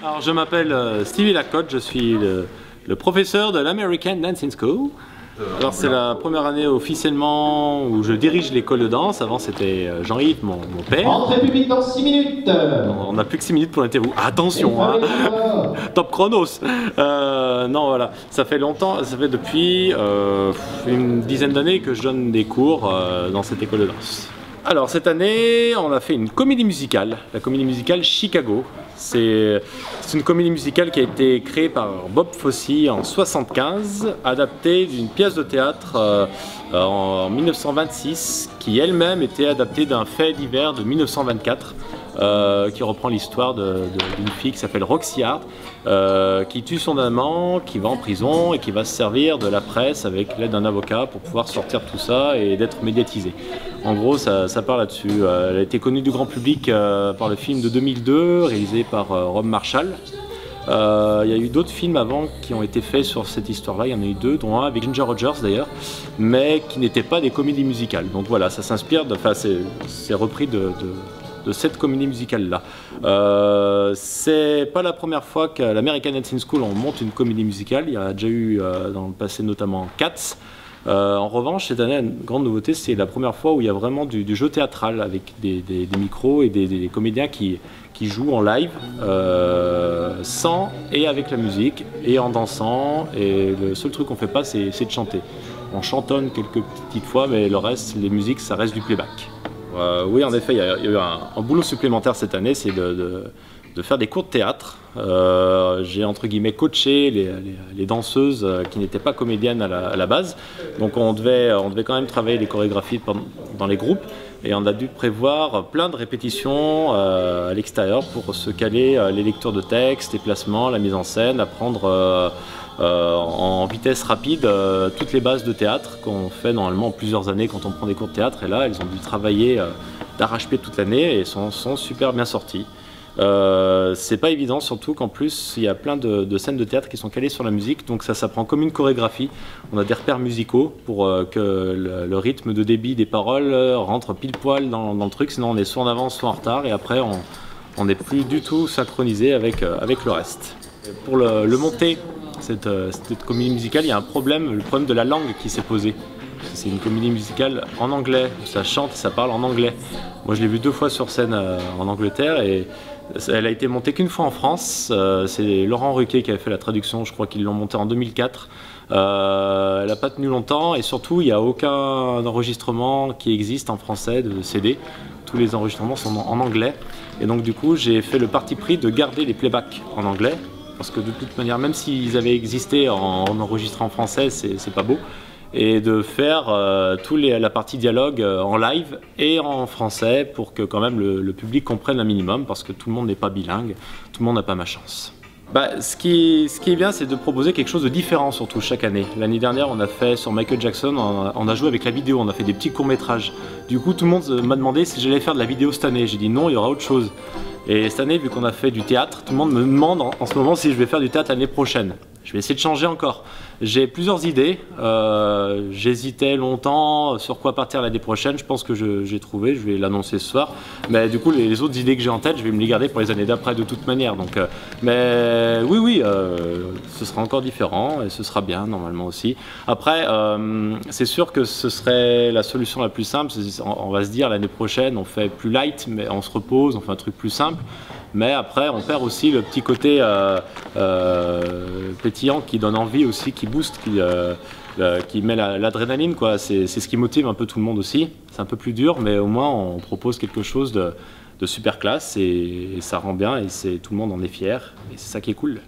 Alors, je m'appelle Stevie Lacotte, je suis le professeur de l'American Dancing School. Alors, c'est la première année officiellement où je dirige l'école de danse. Avant, c'était Jean-Yves, mon père. Entrée publique dans 6 minutes. On n'a plus que 6 minutes pour l'interview. Attention, hein. Top chronos. Non, voilà, ça fait longtemps, ça fait depuis une dizaine d'années que je donne des cours dans cette école de danse. Alors cette année, on a fait une comédie musicale, la comédie musicale Chicago. C'est une comédie musicale qui a été créée par Bob Fosse en 1975, adaptée d'une pièce de théâtre en 1926, qui elle-même était adaptée d'un fait divers de 1924, qui reprend l'histoire d'une fille qui s'appelle Roxy Hart, qui tue son amant, qui va en prison et qui va se servir de la presse avec l'aide d'un avocat pour pouvoir sortir de tout ça et d'être médiatisée. En gros, ça part là-dessus. Elle a été connue du grand public par le film de 2002, réalisé par Rob Marshall. Il y a eu d'autres films avant qui ont été faits sur cette histoire-là, il y en a eu deux, dont un avec Ginger Rogers d'ailleurs, mais qui n'étaient pas des comédies musicales. Donc voilà, ça s'inspire, enfin c'est repris de cette comédie musicale-là. C'est pas la première fois qu'à l'American Dancing School on monte une comédie musicale, il y a déjà eu dans le passé notamment Cats. En revanche, cette année, une grande nouveauté, c'est la première fois où il y a vraiment du jeu théâtral avec des micros et des comédiens qui jouent en live, sans et avec la musique et en dansant. Et le seul truc qu'on fait pas, c'est de chanter. On chantonne quelques petites fois, mais le reste, les musiques, ça reste du playback. Oui, en effet, il y a eu un boulot supplémentaire cette année, c'est de faire des cours de théâtre. J'ai entre guillemets coaché les danseuses qui n'étaient pas comédiennes à la base. Donc on devait quand même travailler les chorégraphies dans les groupes. Et on a dû prévoir plein de répétitions à l'extérieur pour se caler les lectures de textes, les placements, la mise en scène, apprendre en vitesse rapide toutes les bases de théâtre qu'on fait normalement en plusieurs années quand on prend des cours de théâtre. Et là, elles ont dû travailler d'arrache-pied toute l'année et sont super bien sorties. C'est pas évident, surtout qu'en plus il y a plein de scènes de théâtre qui sont calées sur la musique, donc ça s'apprend comme une chorégraphie. On a des repères musicaux pour que le rythme de débit des paroles rentre pile poil dans le truc, sinon on est soit en avance soit en retard et après on n'est plus du tout synchronisé avec le reste. Pour le monter, cette comédie musicale, il y a le problème de la langue qui s'est posé. C'est une comédie musicale en anglais, ça chante et ça parle en anglais. Moi je l'ai vu 2 fois sur scène en Angleterre et elle a été montée qu'une fois en France. C'est Laurent Ruquier qui avait fait la traduction, je crois qu'ils l'ont montée en 2004. Elle n'a pas tenu longtemps et surtout il n'y a aucun enregistrement qui existe en français de CD. Tous les enregistrements sont en anglais et donc du coup j'ai fait le parti pris de garder les playbacks en anglais parce que de toute manière, même s'ils avaient existé en enregistrant en français, c'est pas beau. Et de faire la partie dialogue en live et en français pour que quand même le public comprenne un minimum parce que tout le monde n'est pas bilingue, tout le monde n'a pas ma chance. Ce qui est bien, c'est de proposer quelque chose de différent surtout chaque année. L'année dernière, on a fait sur Michael Jackson, on a joué avec la vidéo, on a fait des petits courts-métrages. Du coup, tout le monde m'a demandé si j'allais faire de la vidéo cette année. J'ai dit non, il y aura autre chose. Et cette année, vu qu'on a fait du théâtre, tout le monde me demande en ce moment si je vais faire du théâtre l'année prochaine. Je vais essayer de changer encore. J'ai plusieurs idées. J'hésitais longtemps sur quoi partir l'année prochaine. Je pense que j'ai trouvé, je vais l'annoncer ce soir. Mais du coup, les autres idées que j'ai en tête, je vais me les garder pour les années d'après de toute manière. Donc, mais oui, ce sera encore différent et ce sera bien normalement aussi. Après, c'est sûr que ce serait la solution la plus simple. On va se dire l'année prochaine, on fait plus light, mais on se repose, on fait un truc plus simple. Mais après, on perd aussi le petit côté pétillant qui donne envie aussi, qui booste, qui met l'adrénaline, quoi. C'est ce qui motive un peu tout le monde aussi. C'est un peu plus dur, mais au moins on propose quelque chose de super classe et ça rend bien et tout le monde en est fier. Et c'est ça qui est cool.